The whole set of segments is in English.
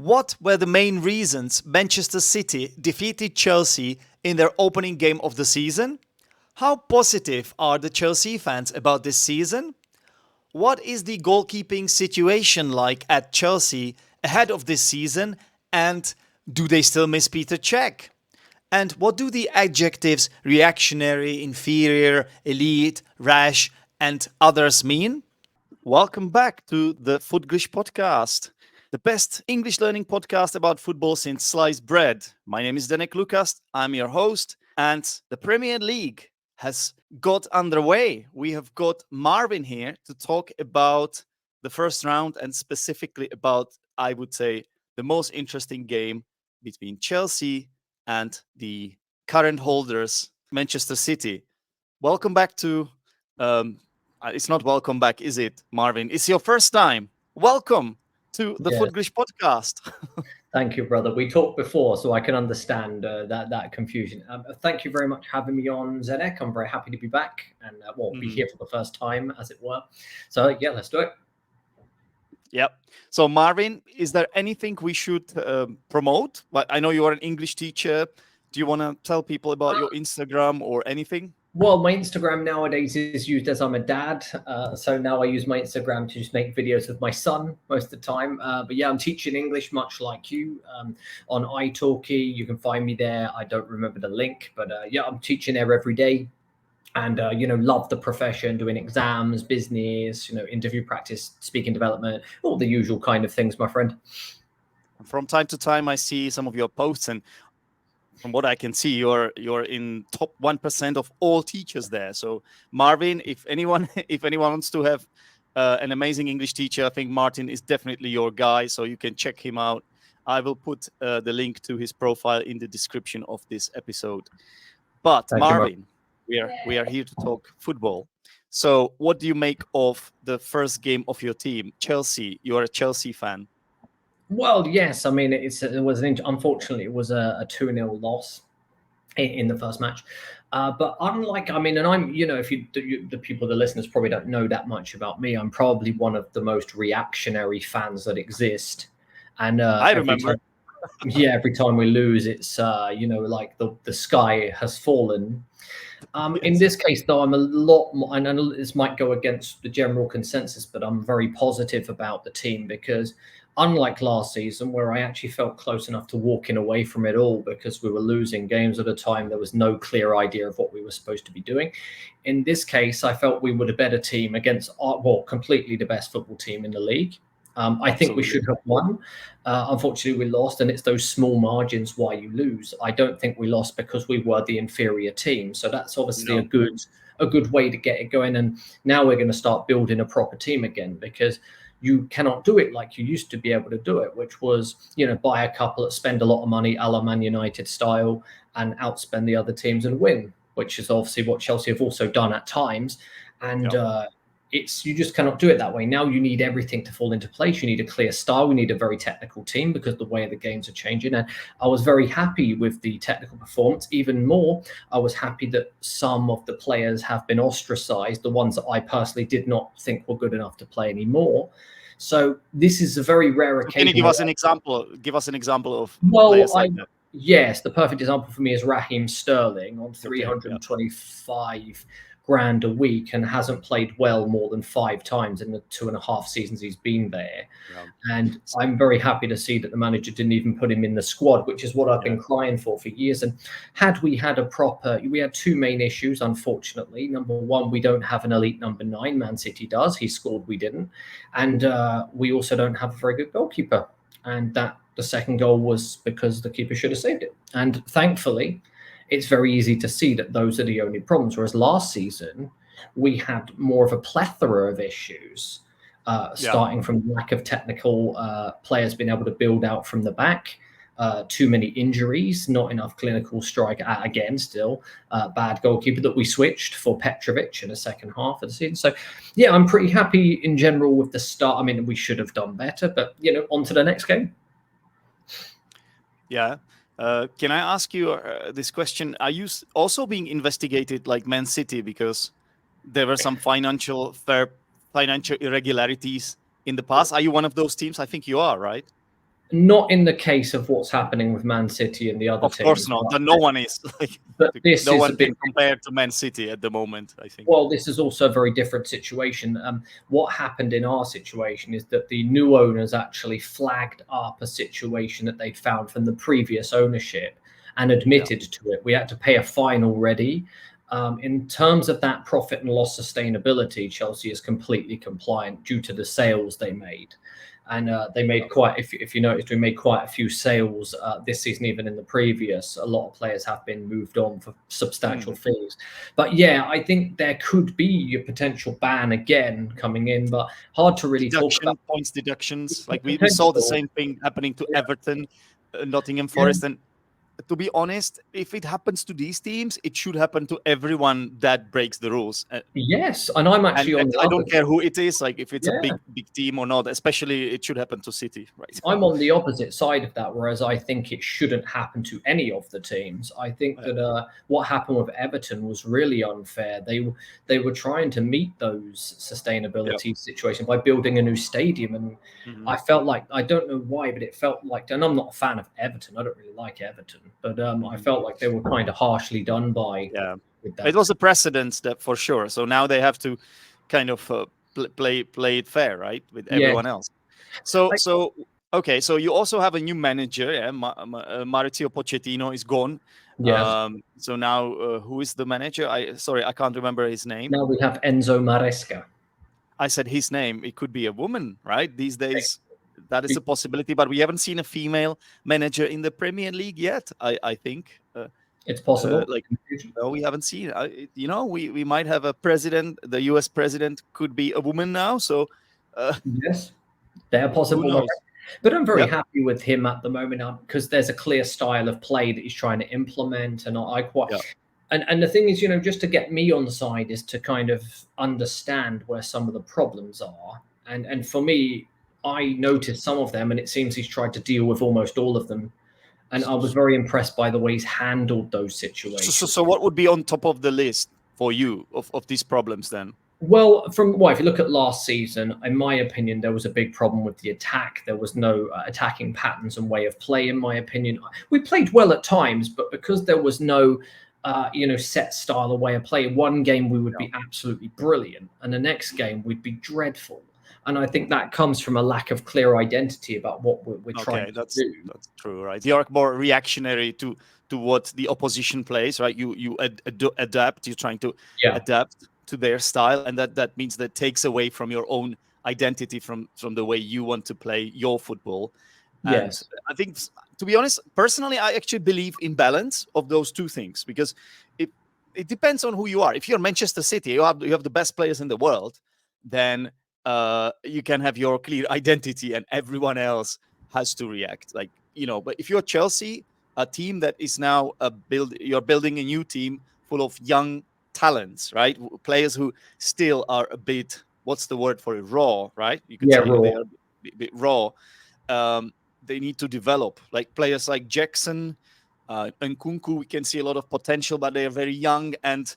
What were the main reasons Manchester City defeated Chelsea in their opening game of the season? How positive are the Chelsea fans about this season? What is the goalkeeping situation like at Chelsea ahead of this season? And do they still miss Peter Cech? And what do the adjectives reactionary, inferior, elite, rash, and others mean? Welcome back to the Footglish Podcast, the best English learning podcast about football since sliced bread. My name is Zdenek. I'm your host, and the Premier League has got underway. We have got Marvin here to talk about the first round and specifically about, I would say, the most interesting game between Chelsea and the current holders, Manchester City. Welcome back to... it's not welcome back, is it, Marvin? It's your first time. Welcome to the Footglish Podcast. Thank you, brother. We talked before, so I can understand that confusion. Thank you very much for having me on, Zdenek. I'm very happy to be back and be here for the first time, as it were. So, let's do it. Yep. So, Marvin, is there anything we should promote? Like, I know you are an English teacher. Do you want to tell people about your Instagram or anything? Well, my Instagram nowadays is used as I'm a dad. So now I use my Instagram to just make videos with my son most of the time. But I'm teaching English much like you on italki. You can find me there. I don't remember the link, but I'm teaching there every day. And, love the profession, doing exams, business, interview practice, speaking development, all the usual kind of things, my friend. From time to time, I see some of your posts, and from what I can see, you're in top 1% of all teachers there. So, Marvin, if anyone wants to have an amazing English teacher, I think Martin is definitely your guy. So you can check him out. I will put the link to his profile in the description of this episode. But Thank Marvin, we are here to talk football. So, what do you make of the first game of your team, Chelsea? You are a Chelsea fan. Well, yes. I mean, unfortunately, it was a 2-0 loss in the first match. But unlike, and I'm, if the people, the listeners probably don't know that much about me, I'm probably one of the most reactionary fans that exist. And I remember. Every time we lose, it's, like the sky has fallen. Yes. In this case, though, I'm a lot more, I know this might go against the general consensus, but I'm very positive about the team because unlike last season, where I actually felt close enough to walking away from it all because we were losing games at a time, there was no clear idea of what we were supposed to be doing. In this case, I felt we were the better team against, completely the best football team in the league. I think we should have won. Unfortunately, we lost, and it's those small margins why you lose. I don't think we lost because we were the inferior team. So that's obviously a good way to get it going. And now we're going to start building a proper team again because you cannot do it like you used to be able to do it, which was, buy a couple, spend a lot of money a la Man United style and outspend the other teams and win, which is obviously what Chelsea have also done at times. And you just cannot do it that way. Now you need everything to fall into place. You need a clear style. We need a very technical team because the way the games are changing. And I was very happy with the technical performance. Even more, I was happy that some of the players have been ostracized, the ones that I personally did not think were good enough to play anymore. So this is a very rare occasion. Can you give us an example? Give us an example of players like that. Yes, the perfect example for me is Raheem Sterling on 325 grand a week and hasn't played well more than 5 times in the 2.5 seasons he's been there. And I'm very happy to see that the manager didn't even put him in the squad, which is what I've been crying for years. And had we had we had 2 main issues, unfortunately. Number one, we don't have an elite number 9. Man City does. He scored, we didn't. And we also don't have a very good goalkeeper. And the second goal was because the keeper should have saved it. And thankfully, it's very easy to see that those are the only problems. Whereas last season, we had more of a plethora of issues, starting from lack of technical players being able to build out from the back, too many injuries, not enough clinical strike, again, still bad goalkeeper that we switched for Petrovic in the second half of the season. So, I'm pretty happy in general with the start. I mean, we should have done better, but, on to the next game. Yeah. Can I ask you this question? Are you also being investigated like Man City because there were some financial irregularities in the past? Are you one of those teams? I think you are, right? Not in the case of what's happening with Man City and the other Of teams. course not. No one is. But this no is one a bit can compare to Man City at the moment, I think. Well, this is also a very different situation. What happened in our situation is that the new owners actually flagged up a situation that they'd found from the previous ownership and admitted to it. We had to pay a fine already. In terms of that profit and loss sustainability, Chelsea is completely compliant due to the sales they made. And they made if you noticed, we made quite a few sales this season, even in the previous. A lot of players have been moved on for substantial fees. But yeah, I think there could be a potential ban again coming in, but hard to really talk about. Points deductions. Like we saw the same thing happening to Everton, Nottingham Forest, and to be honest, if it happens to these teams, it should happen to everyone that breaks the rules. Yes, and I'm actually on. I don't care who it is, like if it's a big team or not. Especially, it should happen to City, right? I'm on the opposite side of that, whereas I think it shouldn't happen to any of the teams. I think that what happened with Everton was really unfair. They were trying to meet those sustainability situations by building a new stadium, and I felt like, I don't know why, but it felt like, and I'm not a fan of Everton. I don't really like Everton, but I felt like they were kind of harshly done by. Yeah, it was a precedent that for sure. So now they have to kind of play it fair, right, with everyone else. So okay, so you also have a new manager. Yeah, Mauricio Pochettino is gone. Yes. So now who is the manager? I can't remember his name. Now we have Enzo Maresca. I said his name. It could be a woman, right? These days, that is a possibility. But we haven't seen a female manager in the Premier League yet. I think it's possible. No, we haven't seen. We might have a president. The U.S. president could be a woman now. So yes, they're possible. But I'm very happy with him at the moment because there's a clear style of play that he's trying to implement, and I quite. And the thing is, just to get me on side is to kind of understand where some of the problems are. And for me, I noticed some of them, and it seems he's tried to deal with almost all of them. And I was very impressed by the way he's handled those situations. So what would be on top of the list for you of these problems then? Well, if you look at last season, in my opinion, there was a big problem with the attack. There was no attacking patterns and way of play, in my opinion. We played well at times, but because there was no set style or way of play, one game we would be absolutely brilliant, and the next game we'd be dreadful. And I think that comes from a lack of clear identity about what we're trying to do. That's true, right? You're more reactionary to what the opposition plays, right? You adapt. You're trying to adapt to their style, and that means that takes away from your own identity, from the way you want to play your football. And I think, to be honest, personally, I actually believe in balance of those two things, because it depends on who you are. If you're Manchester City, you have the best players in the world, then you can have your clear identity and everyone else has to react. But if you're Chelsea, a team that is now you're building a new team full of young talents, right? Players who still are a bit, what's the word for it? Raw, right? You could say raw. they are a bit raw. They need to develop, like players like Jackson and Nkunku. We can see a lot of potential, but they are very young and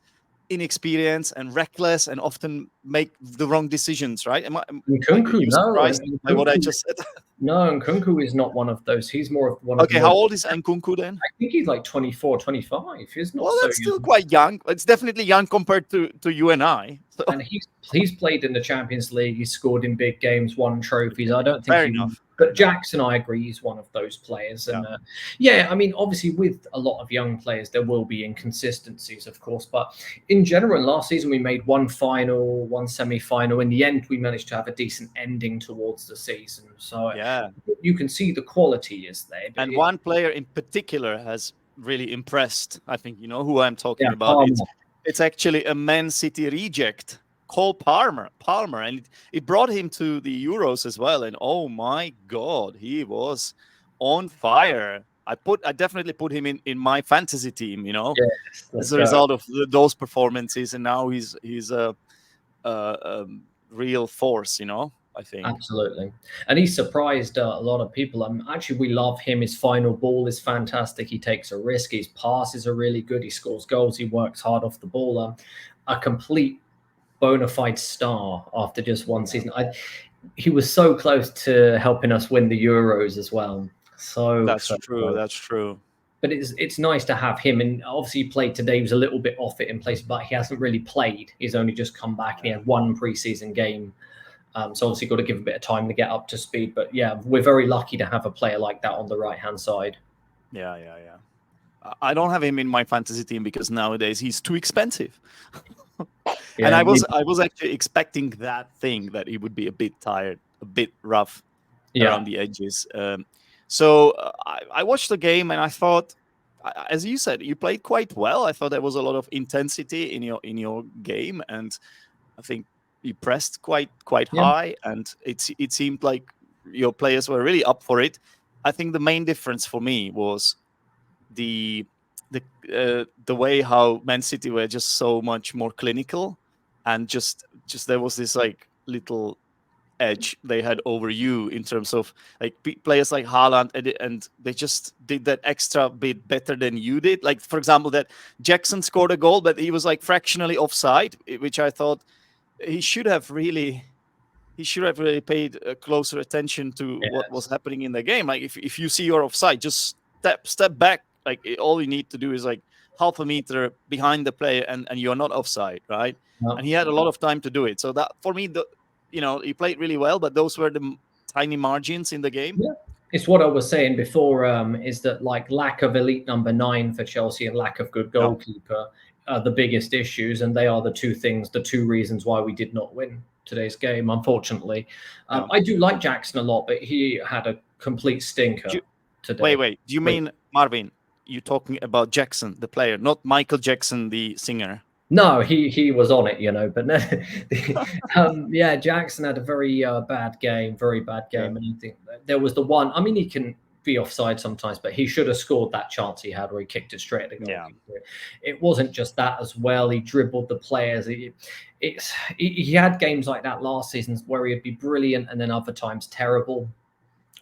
inexperienced and reckless, and often make the wrong decisions, right? Nkunku, surprised by what I just said? No, Nkunku is not one of those. He's more of one of Okay, how old is Nkunku then? I think he's like 24, 25. He's not that's still quite young. It's definitely young compared to you and I. So. And he's played in the Champions League. He's scored in big games, won trophies. I don't think fair enough. But Jackson, I agree, he's one of those players. And I mean, obviously, with a lot of young players, there will be inconsistencies, of course. But in general, last season, we made one final, one semi-final. In the end, we managed to have a decent ending towards the season. So you can see the quality is there. And one player in particular has really impressed. I think you know who I'm talking about. It's actually a Man City reject, Cole Palmer, and it brought him to the Euros as well. And oh my God, he was on fire. I definitely put him in my fantasy team, as a result of those performances. And now he's a real force, I think. Absolutely. And he surprised a lot of people. Actually, we love him. His final ball is fantastic. He takes a risk. His passes are really good. He scores goals. He works hard off the ball. A complete bona fide star after just one season. he was so close to helping us win the Euros as well. So That's true. close. That's true. But it's nice to have him, and obviously he played today. He was a little bit off it in place, but he hasn't really played. He's only just come back, and he had one preseason game. So obviously got to give a bit of time to get up to speed. But yeah, we're very lucky to have a player like that on the right-hand side. Yeah. I don't have him in my fantasy team because nowadays he's too expensive. Yeah, And I was actually expecting that he would be a bit tired, a bit rough around the edges. So I watched the game and I thought, as you said, you played quite well. I thought there was a lot of intensity in your game, and I think you pressed quite high, and it seemed like your players were really up for it. I think the main difference for me was the way how Man City were just so much more clinical, and just there was this like little edge they had over you in terms of like players like Haaland, and they just did that extra bit better than you did. Like, for example, that Jackson scored a goal, but he was like fractionally offside, which I thought he should have really paid closer attention to what was happening in the game. Like, if you see you're offside, just step back. Like, all you need to do is like half a meter behind the player, and you're not offside, right? No. And he had a lot of time to do it. So that, for me, he played really well, but those were the tiny margins in the game. Yeah. It's what I was saying before, is that like lack of elite number 9 for Chelsea and lack of good goalkeeper are the biggest issues, and they are the two reasons why we did not win today's game, unfortunately. I do like Jackson a lot, but he had a complete stinker today. Wait. Do you mean Marvin? You talking about Jackson, the player, not Michael Jackson, the singer? No, he was on it, but no, Jackson had a very bad game, and I think there was the one. I mean, he can be offside sometimes, but he should have scored that chance he had where he kicked it straight at the goal. Yeah. It wasn't just that as well. He dribbled the players. He had games like that last season where he'd be brilliant and then other times terrible.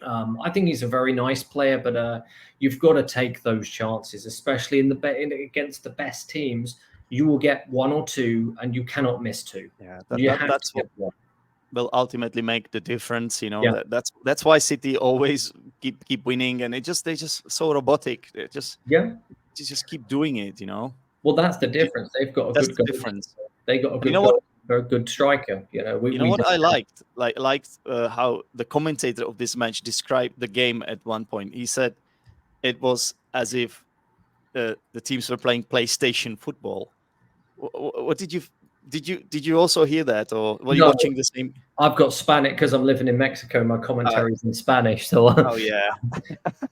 I think he's a very nice player, but you've got to take those chances, especially against the best teams. You will get one or two, and you cannot miss two. Yeah, that's what will ultimately make the difference. That's why City always keep winning, and they just so robotic. They just keep doing it. Well, that's the difference. They've got a good difference. They got a good very good striker. What I liked? How the commentator of this match described the game at one point. He said it was as if the teams were playing PlayStation football. What did you also hear that, or were you watching the same? I've got Spanish because I'm living in Mexico. My commentary is in Spanish, so. Oh yeah.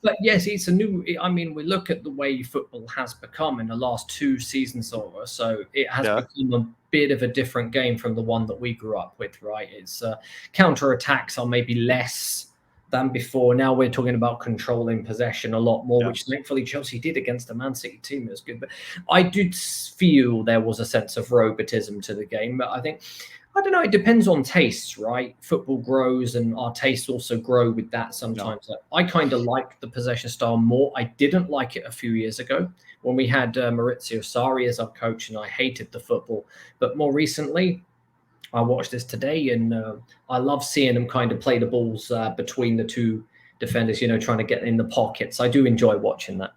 But yes, it's a new. I mean, we look at the way football has become in the last 2 seasons or so. It has become a bit of a different game from the one that we grew up with, right? It's counter attacks are maybe less than before. Now we're talking about controlling possession a lot more, which thankfully Chelsea did against the Man City team. It was good. But I did feel there was a sense of robotism to the game. But I don't know, it depends on tastes, right? Football grows and our tastes also grow with that sometimes. I kind of like the possession style more. I didn't like it a few years ago when we had Maurizio Sarri as our coach, and I hated the football. But more recently, I watched this today, and I love seeing them kind of play the balls between the two defenders, trying to get in the pockets. I do enjoy watching that.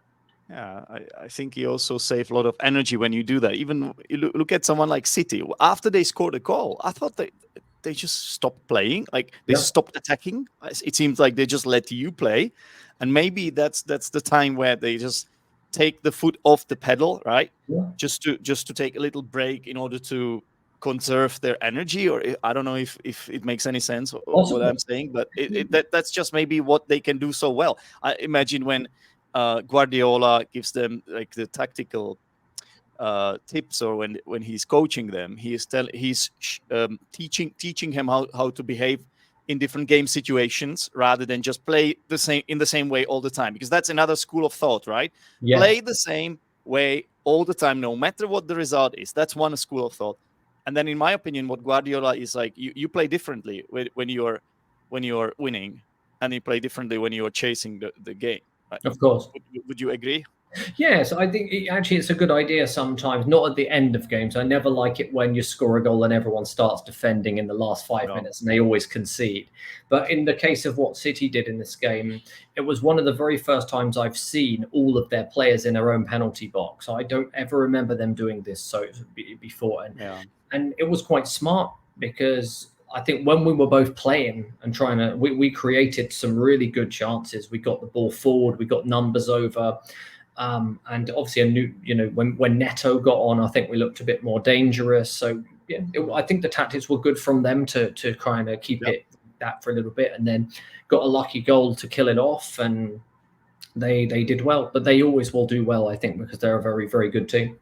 Yeah, I think you also save a lot of energy when you do that. Even you look at someone like City. After they scored a goal, I thought they just stopped playing. Like, they stopped attacking. It seems like they just let you play. And maybe that's the time where they just take the foot off the pedal, right? Yeah. Just to take a little break in order to conserve their energy, or I don't know if it makes any sense what I'm saying, but that's just maybe what they can do so well. I imagine when Guardiola gives them like the tactical tips, or when he's coaching them, he's teaching him how to behave in different game situations rather than just play in the same way all the time, because that's another school of thought, right? Play the same way all the time, no matter what the result is. That's one school of thought. And then, in my opinion, what Guardiola is like, you play differently when you're winning, and you play differently when you're chasing the game. Right? Of course. Would you agree? Yes, I think actually it's a good idea sometimes, not at the end of games. I never like it when you score a goal and everyone starts defending in the last 5 minutes and they always concede. But in the case of what City did in this game, it was one of the very first times I've seen all of their players in their own penalty box. I don't ever remember them doing this before. And it was quite smart because I think when we were both playing and trying to, we created some really good chances. We got the ball forward, we got numbers over. And obviously, when Neto got on, I think we looked a bit more dangerous. So yeah, I think the tactics were good from them to kind of keep it that for a little bit, and then got a lucky goal to kill it off. And they did well, but they always will do well, I think, because they're a very, very good team.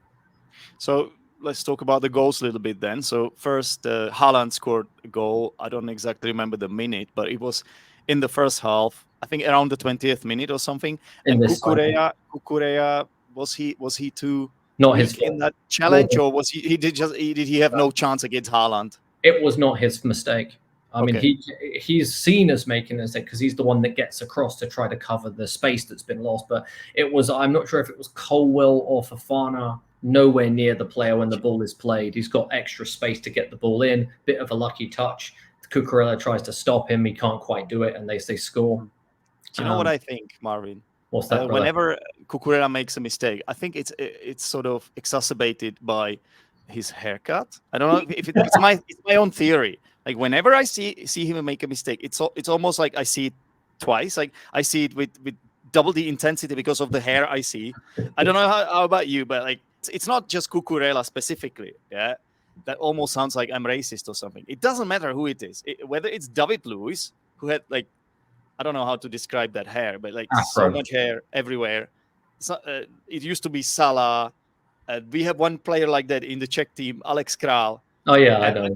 So let's talk about the goals a little bit then. So first, Haaland scored a goal. I don't exactly remember the minute, but it was in the first half. I think around the 20th minute or something. And Cucurella, was he too not weak his in that challenge, or was did he have no chance against Haaland? It was not his mistake. I mean, he's seen as making a mistake because he's the one that gets across to try to cover the space that's been lost. But it was, I'm not sure if it was Colwill or Fofana, nowhere near the player when the ball is played. He's got extra space to get the ball in, bit of a lucky touch. Cucurella tries to stop him. He can't quite do it, and they score. Do you know what I think, Marvin? What's that? Whenever Cucurella makes a mistake, I think it's sort of exacerbated by his haircut. I don't know if it's my own theory. Like whenever I see him make a mistake, it's almost like I see it twice. Like I see it with double the intensity because of the hair I see. I don't know how about you, but like it's not just Cucurella specifically. Yeah, that almost sounds like I'm racist or something. It doesn't matter who it is, whether it's David Luiz, who had like, I don't know how to describe that hair, but like so much hair everywhere. So, it used to be Salah. We have one player like that in the Czech team, Alex Král. Oh yeah, I know.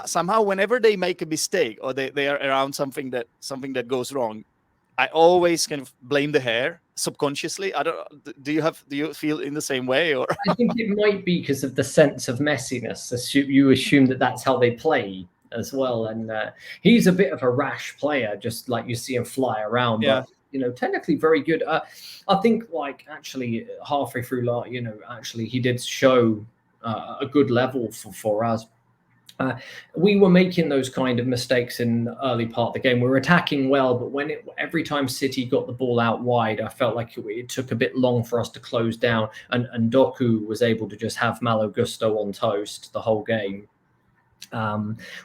Somehow, whenever they make a mistake or they are around something that goes wrong, I always kind of blame the hair subconsciously. I don't. Do you feel in the same way, or? I think it might be because of the sense of messiness. You assume that that's how they play as well, and he's a bit of a rash player, just like you see him fly around. Yeah. But technically very good. I think like actually halfway through, actually he did show a good level for us. We were making those kind of mistakes in the early part of the game. We were attacking well, but every time City got the ball out wide, I felt like it took a bit long for us to close down. And Doku was able to just have Malo Gusto on toast the whole game,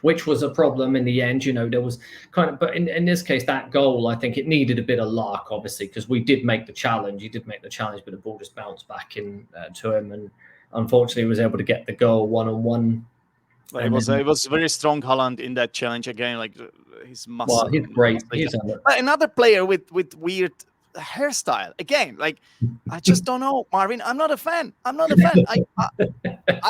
which was a problem in the end. There was but in this case, that goal, I think it needed a bit of luck, obviously, because we did make the challenge. He did make the challenge, but the ball just bounced back in to him, and unfortunately, he was able to get the goal one-on-one. It was very strong Haaland in that challenge again. Like his muscle. Well, he's great. He's another player with weird hairstyle. Again, like I just don't know, Marvin. I'm not a fan. I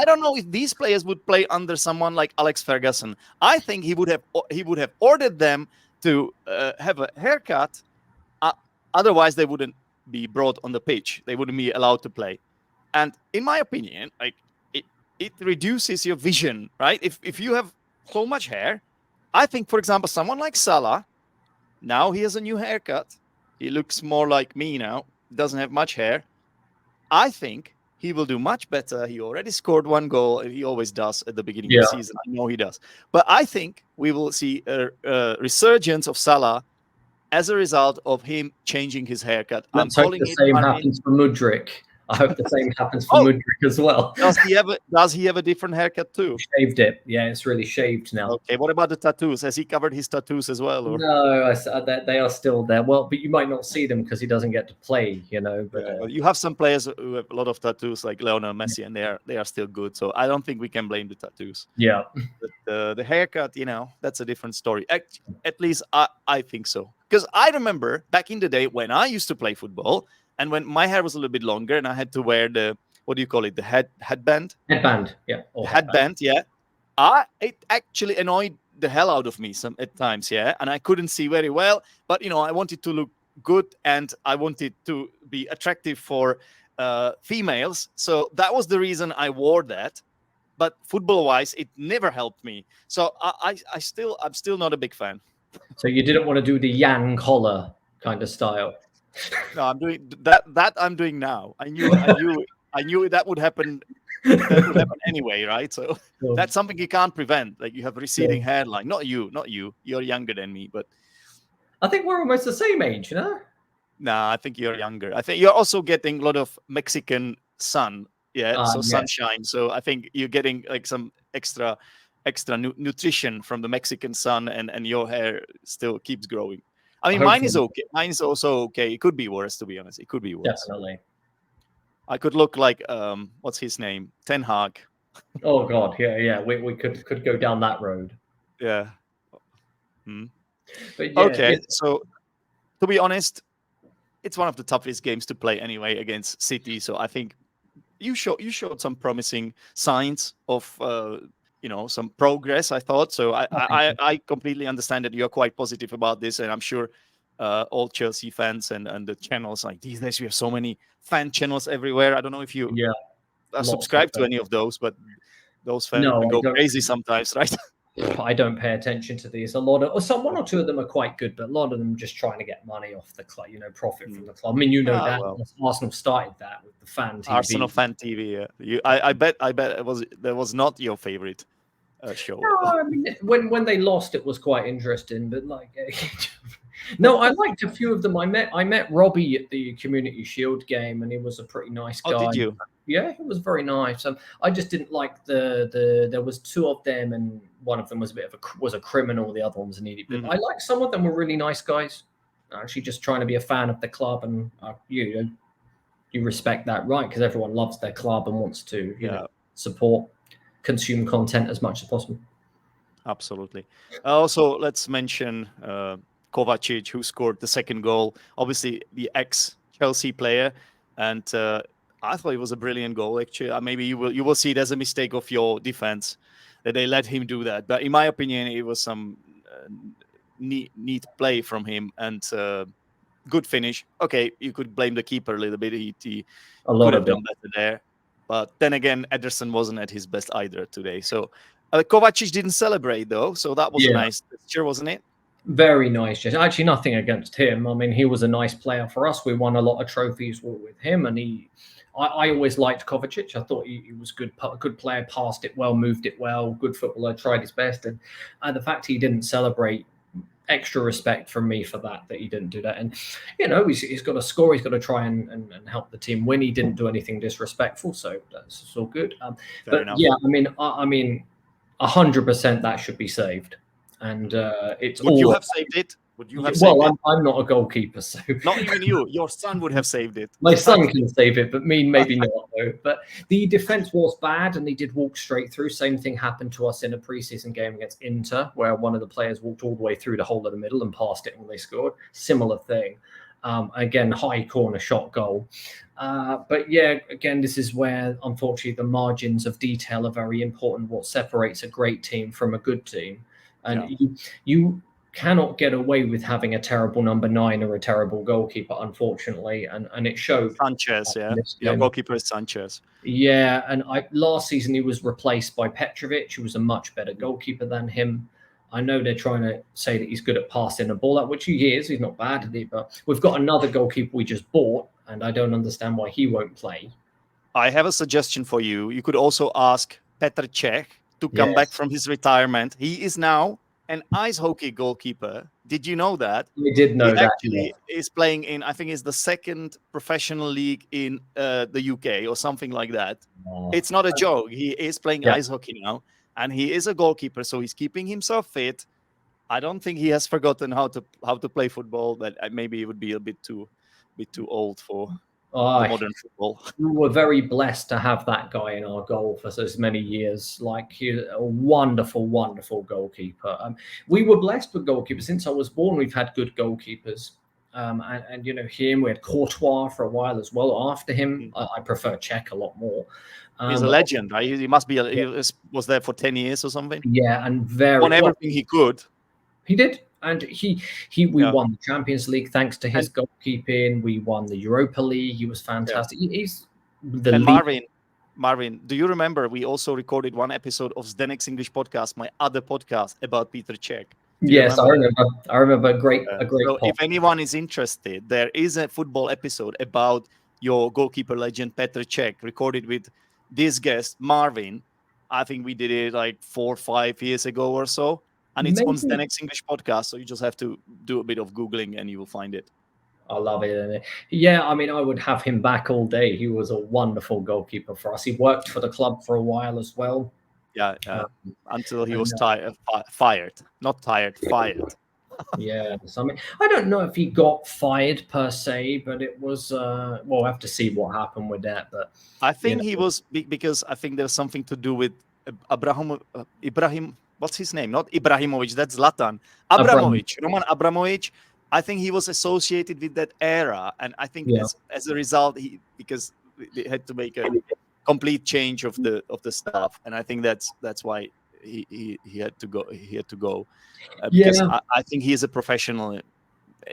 don't know if these players would play under someone like Alex Ferguson. I think he would have ordered them to have a haircut. Otherwise, they wouldn't be brought on the pitch. They wouldn't be allowed to play. And in my opinion, like it reduces your vision, right? If you have so much hair, I think, for example, someone like Salah, now he has a new haircut. He looks more like me now. Doesn't have much hair. I think he will do much better. He already scored one goal. He always does at the beginning of the season. I know he does. But I think we will see a resurgence of Salah as a result of him changing his haircut. Let's hope the same happens for Mudryk. I hope the same happens for Mudryk as well. Does he have a different haircut too? Shaved it. Yeah, it's really shaved now. Okay, what about the tattoos? Has he covered his tattoos as well? Or? No, they are still there. Well, but you might not see them because he doesn't get to play, But you have some players who have a lot of tattoos, like Lionel Messi, and they are still good. So I don't think we can blame the tattoos. Yeah. But the haircut, that's a different story. At least I think so. Because I remember back in the day when I used to play football, and when my hair was a little bit longer and I had to wear the, what do you call it? The headband? Headband, yeah. Headband, yeah. It actually annoyed the hell out of me at times, yeah. And I couldn't see very well. But, I wanted to look good and I wanted to be attractive for females. So that was the reason I wore that. But football-wise, it never helped me. So I'm still not a big fan. So you didn't want to do the Jan collar kind of style? No, I'm doing that. That I'm doing now. I knew that would happen. That would happen anyway, right? So So, that's something you can't prevent. Like you have receding so hairline. Not you. You're younger than me, but I think we're almost the same age, you know? nah, I think you're younger. I think you're also getting a lot of Mexican sun. Yeah, so Yeah, sunshine. So I think you're getting like some extra nutrition from the Mexican sun, and your hair still keeps growing. I mean, mine is hopefully, okay. Mine is also okay. It could be worse, to be honest. It could be worse. definitely. I could look like what's his name? Ten Hag. Oh God, yeah. We could go down that road. Yeah. Hmm. But yeah, Okay. So to be honest, it's one of the toughest games to play anyway against City. So I think you showed some promising signs of some progress. I thought so. I, I think I so. I completely understand that you're quite positive about this, and I'm sure all Chelsea fans and the channels, like these days we have so many fan channels everywhere. I don't know if you Yeah, are lots of subscribed to them. any of those, but those fans No, I go don't. crazy sometimes, right? I don't pay attention to these. A lot of, or some one or two of them are quite good, but a lot of them just trying to get money off the club, profit from Mm. the club. I mean, Ah, that well, Arsenal started that with the fan Arsenal TV. fan TV. Yeah. I bet it was not your favorite show. No, I mean, when they lost, it was quite interesting. But like, no, I liked a few of them. I met Robbie at the Community Shield game, and he was a pretty nice Oh, guy. did you? Yeah, he was very nice. I just didn't like the there was two of them, and one of them was a bit of a criminal. The other one was an idiot. But Mhm. I like some of them were really nice guys. Actually, just trying to be a fan of the club, and you respect that, right? Because everyone loves their club and wants to Yeah. support, consume content as much as possible. Absolutely. Also, let's mention Kovacic, who scored the second goal. Obviously, the ex-Chelsea player, and I thought it was a brilliant goal. Actually, maybe you will see it as a mistake of your defense that they let him do that. But in my opinion, it was some neat play from him and good finish. Okay, you could blame the keeper a little bit. He A could lot have of it. done better there. But then again, Ederson wasn't at his best either today. So Kovacic didn't celebrate though, so that was a Yeah. nice gesture, wasn't it? Very nice. Just actually nothing against him. I mean, he was a nice player for us. We won a lot of trophies with him, and I always liked Kovacic. I thought he was good player, passed it well, moved it well, good footballer, tried his best, and the fact he didn't celebrate, extra respect from me for that he didn't do that. And he's got to score. He's got to try and help the team win. He didn't do anything disrespectful, so that's all good. Fair But enough. yeah, I mean, 100% that should be saved. And it's Would you all have saved it? Would you have saved well. it? I'm not a goalkeeper, so Not even you. Your son would have saved it. my son can save it, but me maybe not. Though. But the defense was bad, and they did walk straight through. Same thing happened to us in a preseason game against Inter, where one of the players walked all the way through the hole of the middle and passed it when they scored. Similar thing. Again, high corner shot goal. But yeah, again, this is where unfortunately the margins of detail are very important. What separates a great team from a good team, and Yeah. you cannot get away with having a terrible number 9 or a terrible goalkeeper, unfortunately, and it showed. Sanchez, In yeah. this Your game. goalkeeper is Sanchez. Yeah, and last season he was replaced by Petrovic, who was a much better goalkeeper than him. I know they're trying to say that he's good at passing the ball out, which he is. He's not bad at it, but we've got another goalkeeper we just bought, and I don't understand why he won't play. I have a suggestion for you. You could also ask Petr Čech to come back Yes, from his retirement. He is now an ice hockey goalkeeper. Did you know that? we did He know that. Yeah. actually is playing in, I think it's the second professional league in the UK or something like that. It's not a joke. He is playing Yeah. ice hockey now, and he is a goalkeeper, so he's keeping himself fit. I don't think he has forgotten how to play football, but maybe he would be a bit too old for the Oh, modern football. we were very blessed to have that guy in our goal for so many years. Like he's a wonderful, wonderful goalkeeper. We were blessed with goalkeepers since I was born. We've had good goalkeepers, and him. We had Courtois for a while as well. After him, I prefer Czech a lot more. He's a But legend, right? He must be. He was there for 10 years or something. yeah, and very Won well, everything he could. he did. And we won the Champions League thanks to his And goalkeeping. We won the Europa League. He was fantastic. He's the and lead. Marvin, do you remember we also recorded one episode of Zdenek's English podcast, my other podcast about Peter Czech? Do you Yes, I remember that? remember. I remember a great So pop. if anyone is interested, there is a football episode about your goalkeeper legend Petr Cech, recorded with this guest Marvin. I think we did it like 4 or 5 years ago or so, and it's on Maybe. Zdenek's English podcast. So you just have to do a bit of googling, and you will find it. I love it. And yeah, I mean, I would have him back all day. He was a wonderful goalkeeper for us. He worked for the club for a while as well. Yeah, Um, until he and was fired, not tired, fired. yeah, so, I mean, I don't know if he got fired per se, but it was. We'll have to see what happened with that. But I you think know, he was because I think there's something to do with Ibrahim. What's his name? Not Ibrahimovic. That's Zlatan. Abraham, Roman Abramovich. I think he was associated with that era, and I think yeah, as a result, because they had to make a complete change of the staff, and I think that's why he had to go. He had to go because yeah, I think he is a professional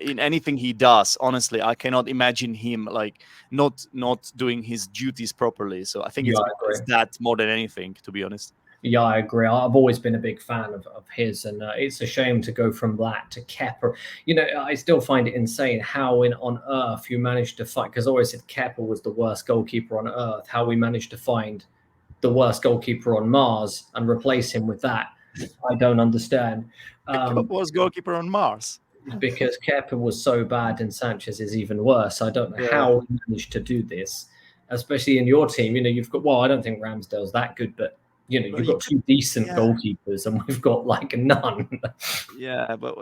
in anything he does. Honestly, I cannot imagine him like not doing his duties properly. So I think yeah. I it's agree. that more than anything, to be honest. Yeah, I agree. I've always been a big fan of his, and it's a shame to go from that to Kepa. You know, I still find it insane how on earth you managed to find. Because I always said Kepa was the worst goalkeeper on earth. How we managed to find the worst goalkeeper on Mars and replace him with that, I don't understand. Was goalkeeper on Mars. Because Kepa was so bad and Sanchez is even worse. I don't know Yeah, how we managed to do this, especially in your team. You know, you've got, well, I don't think Ramsdale's that good, but you know, but you've got two decent yeah, goalkeepers and we've got like none. yeah, but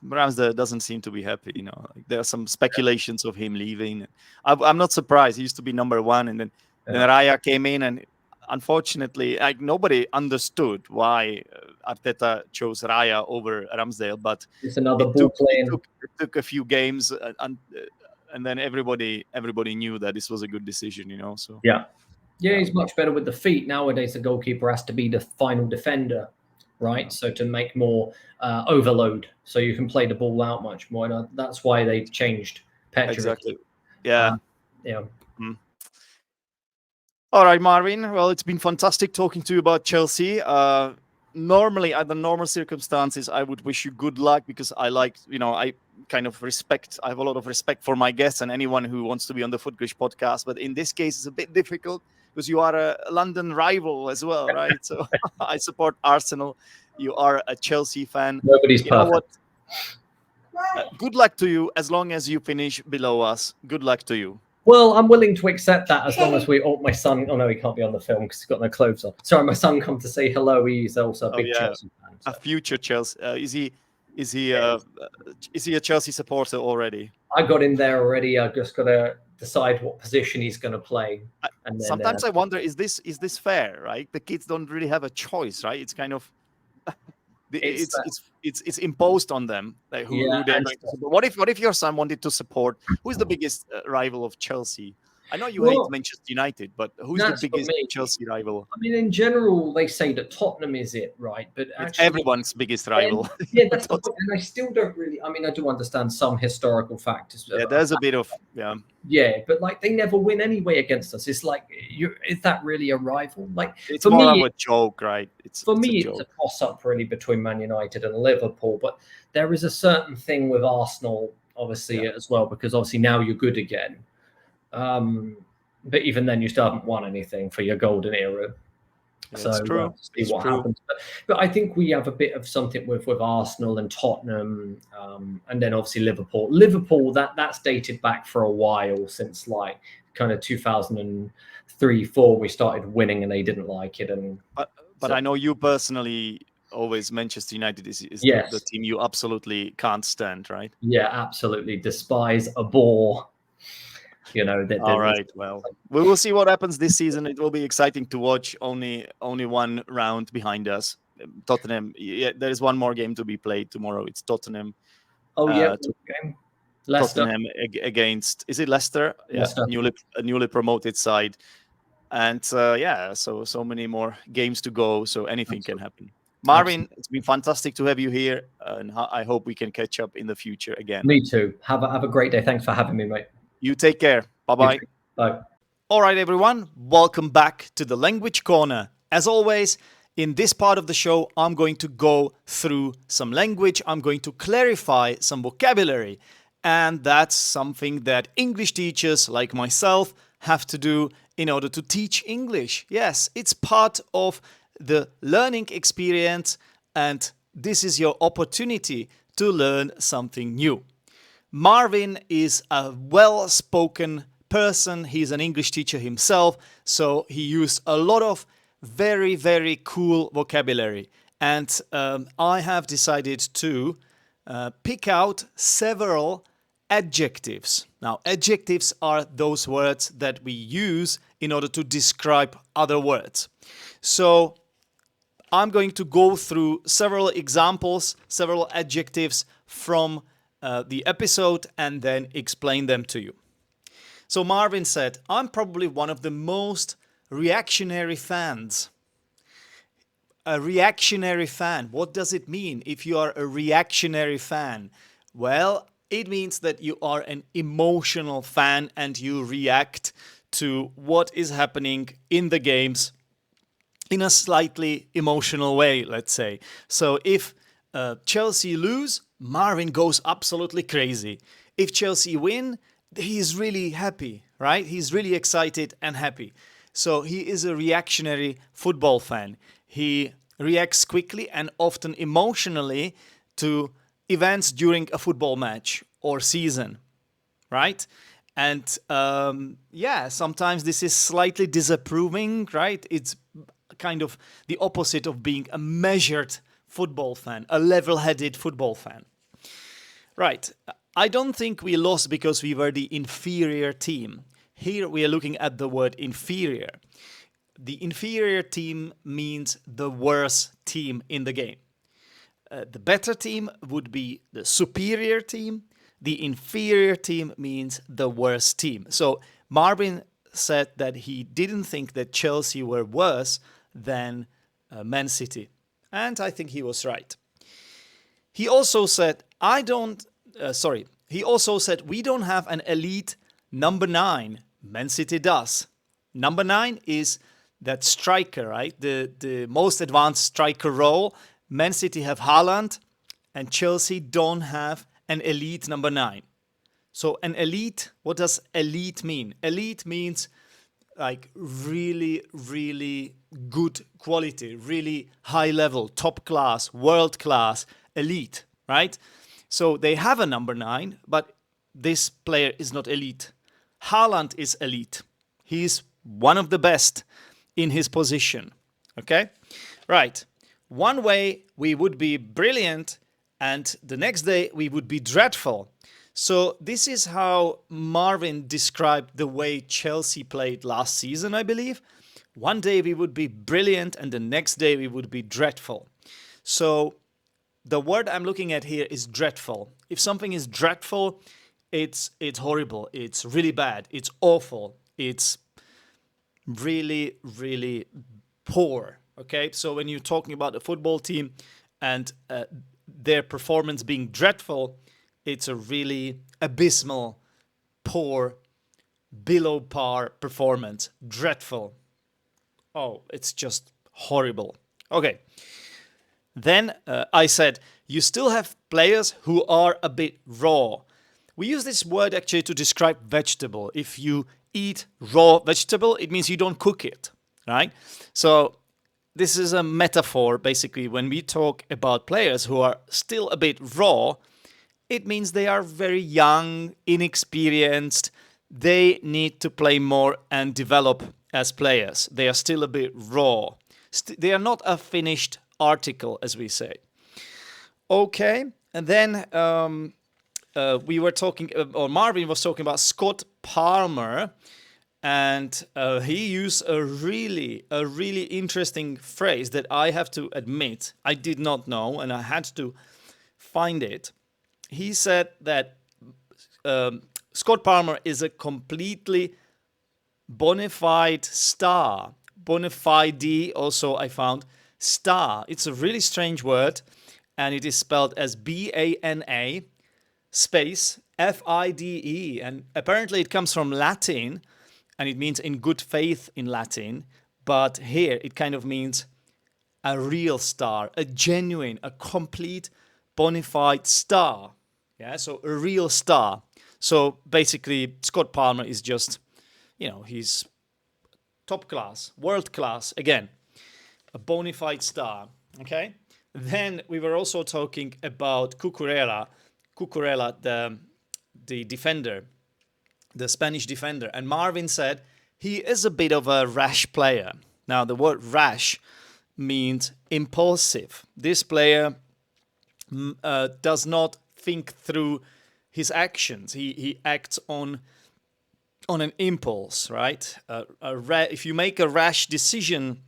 Ramsdale doesn't seem to be happy. Like, there are some speculations of him leaving. I'm not surprised. He used to be number one, and then Yeah. Raya came in, and unfortunately, like nobody understood why Arteta chose Raya over Ramsdale, but It's another it ball took it playing. took it took a few games, and then everybody knew that this was a good decision. So Yeah. Yeah, yeah, he's much better with the feet. Nowadays, the goalkeeper has to be the final defender, right? yeah, So to make more overload, so you can play the ball out much more. And that's why they changed Petrovic. exactly. Yeah. Yeah. Mm. All right, Marvin. Well, it's been fantastic talking to you about Chelsea. Normally, under normal circumstances, I would wish you good luck because I kind of respect. I have a lot of respect for my guests and anyone who wants to be on the Footglish podcast. But in this case, it's a bit difficult because you are a London rival as well, right? So I support Arsenal. You are a Chelsea fan. Nobody's You know perfect. what? Good luck to you as long as you finish below us. Good luck to you. Well, I'm willing to accept that as long as we. Oh, my son. Oh no, he can't be on the film because he's got no clothes on. Sorry, my son come to say hello. He's also a Oh big yeah, Chelsea fan. a So. future Chelsea. Is he Yeah, is he a Chelsea supporter already? I got in there already. I just got to decide what position he's going to play, and then Sometimes I wonder, is this fair? Right, the kids don't really have a choice, right? It's kind of it's it's imposed on them, like yeah, who they're and going to support. What if your son wanted to support? Who is the biggest rival of Chelsea? I know you hate well, Manchester United, but who's the that's for biggest me. Chelsea rival? I mean, in general, they say that Tottenham is it, right? But It's actually, everyone's biggest and rival. yeah, that's the point. And I still don't really. I mean, I do understand some historical factors. Yeah, there's a bit of Yeah, but like they never win anyway against us. It's like, is that really a rival? Like It's for more of me, a joke, right? It's a it's a joke. toss up really between Man United and Liverpool. But there is a certain thing with Arsenal, obviously, Yeah. as well, because obviously now you're good again. But even then, you still haven't won anything for your golden era. Yeah, So it's true. see It's what true. happens. But I think we have a bit of something with Arsenal and Tottenham, and then obviously Liverpool. Liverpool that's dated back for a while, since like kind of 2003-4 we started winning and they didn't like it. And But so, I know you personally always Manchester United is the yes, team you absolutely can't stand, right? yeah, absolutely despise, abhor. You know that. All right. Well, we will see what happens this season. It will be exciting to watch. Only one round behind us. Tottenham. Yeah, there is one more game to be played tomorrow. It's Tottenham. Oh yeah, To game. Leicester. Tottenham against. Is it Leicester? Yeah, Leicester. newly promoted side. And yeah, so many more games to go. So anything can happen. Marvin, Absolutely. it's been fantastic to have you here, and I hope we can catch up in the future again. Me too. Have a great day. Thanks for having me, mate. You take care. Bye-bye. Bye. All right, everyone. Welcome back to the Language Corner. As always, In this part of the show, I'm going to go through some language, I'm going to clarify some vocabulary, and that's something that English teachers like myself have to do in order to teach English. Yes, it's part of the learning experience, and this is your opportunity to learn something new. Marvin is a well-spoken person. He's an English teacher himself, so he used a lot of very, very cool vocabulary. And I have decided to pick out several adjectives. Now, adjectives are those words that we use in order to describe other words. So I'm going to go through several examples, several adjectives from the episode, and then explain them to you. So Marvin said, I'm probably one of the most reactionary fans. A reactionary fan. What does it mean if you are a reactionary fan? Well, it means that you are an emotional fan and you react to what is happening in the games in a slightly emotional way, let's say. So if Chelsea lose, Marvin goes absolutely crazy. If Chelsea win, he's really happy, right? He's really excited and happy. So he is a reactionary football fan. He reacts quickly and often emotionally to events during a football match or season, right? And sometimes this is slightly disapproving, right? It's kind of the opposite of being a measured football fan, a level-headed football fan. Right. I don't think we lost because we were the inferior team. Here we are looking at the word inferior. The inferior team means the worst team in the game. The better team would be the superior team. The inferior team means the worst team. So Marvin said that he didn't think that Chelsea were worse than Man City. And I think he was right. He also said, we don't have an elite number 9. Man City does. Number 9 is that striker, right? The most advanced striker role. Man City have Haaland, and Chelsea don't have an elite number 9. So an elite, what does elite mean? Elite means like really, really good quality, really high level, top class, world class, elite, right? So they have a number 9, but this player is not elite. Haaland is elite. He's one of the best in his position, okay? Right. One way we would be brilliant, and the next day we would be dreadful. So this is how Marvin described the way Chelsea played last season, I believe. One day we would be brilliant, and the next day we would be dreadful. So the word I'm looking at here is dreadful. If something is dreadful, it's horrible, it's really bad, it's awful, it's really, really poor. Okay, so when you're talking about a football team and their performance being dreadful, it's a really abysmal, poor, below par performance. Dreadful. Oh, it's just horrible. Okay. Then I said, you still have players who are a bit raw. We use this word actually to describe vegetable. If you eat raw vegetable, it means you don't cook it, right? So this is a metaphor, basically. When we talk about players who are still a bit raw, it means they are very young, inexperienced. They need to play more and develop as players. They are still a bit raw. They are not a finished article, as we say. Okay, and then we were talking, or Marvin was talking about Scott Palmer, and he used a really interesting phrase that I have to admit I did not know, and I had to find it. He said that Scott Palmer is a completely bona fide star. Bona fide, also I found star. It's a really strange word, and it is spelled as B-A-N-A space F-I-D-E, and apparently it comes from Latin, and it means in good faith in Latin, but here it kind of means a real star, a genuine, a complete, bona fide star. Yeah, so a real star. So basically, Scott Palmer is just, he's top class, world class, again, a bona fide star. Okay? Then we were also talking about Cucurella, the defender, the Spanish defender. And Marvin said he is a bit of a rash player. Now, the word rash means impulsive. This player does not think through his actions. He acts on an impulse, right? If you make a rash decision,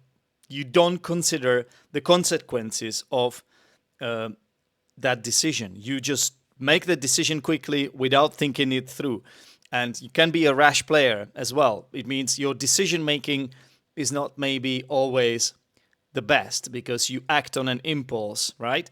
you don't consider the consequences of that decision. You just make the decision quickly without thinking it through. And you can be a rash player as well. It means your decision making is not maybe always the best because you act on an impulse, right?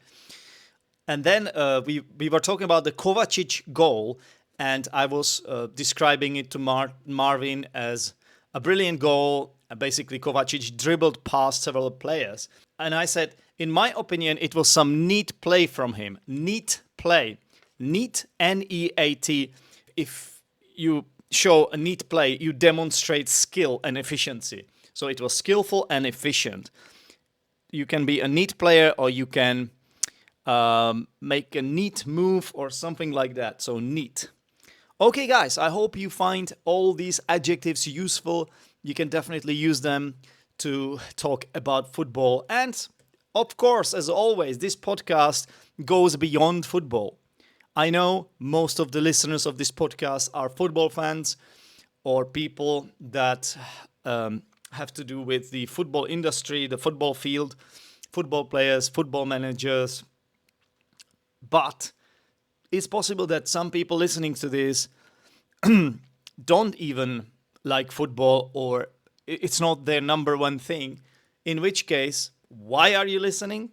And then we were talking about the Kovacic goal, and I was describing it to Marvin as a brilliant goal. Basically, Kovacic dribbled past several players. And I said, in my opinion, it was some neat play from him. Neat play. Neat, N-E-A-T. If you show a neat play, you demonstrate skill and efficiency. So it was skillful and efficient. You can be a neat player, or you can make a neat move or something like that. So neat. Okay, guys, I hope you find all these adjectives useful. You can definitely use them to talk about football. And of course, as always, this podcast goes beyond football. I know most of the listeners of this podcast are football fans or people that have to do with the football industry, the football field, football players, football managers. But it's possible that some people listening to this don't even like football, or it's not their number one thing. In which case, why are you listening?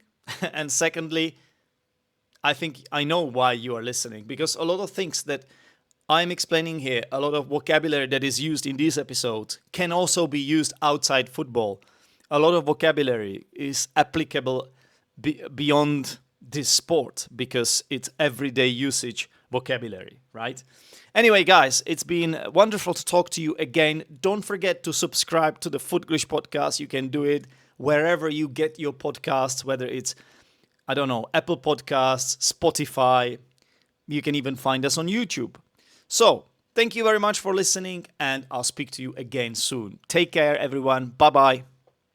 And secondly, I think I know why you are listening, because a lot of things that I'm explaining here, a lot of vocabulary that is used in these episodes can also be used outside football. A lot of vocabulary is applicable beyond this sport because it's everyday usage vocabulary, right? Anyway, guys, it's been wonderful to talk to you again. Don't forget to subscribe to the Footglish Podcast. You can do it wherever you get your podcasts, whether it's, I don't know, Apple Podcasts, Spotify. You can even find us on YouTube. So, thank you very much for listening, and I'll speak to you again soon. Take care, everyone. Bye-bye.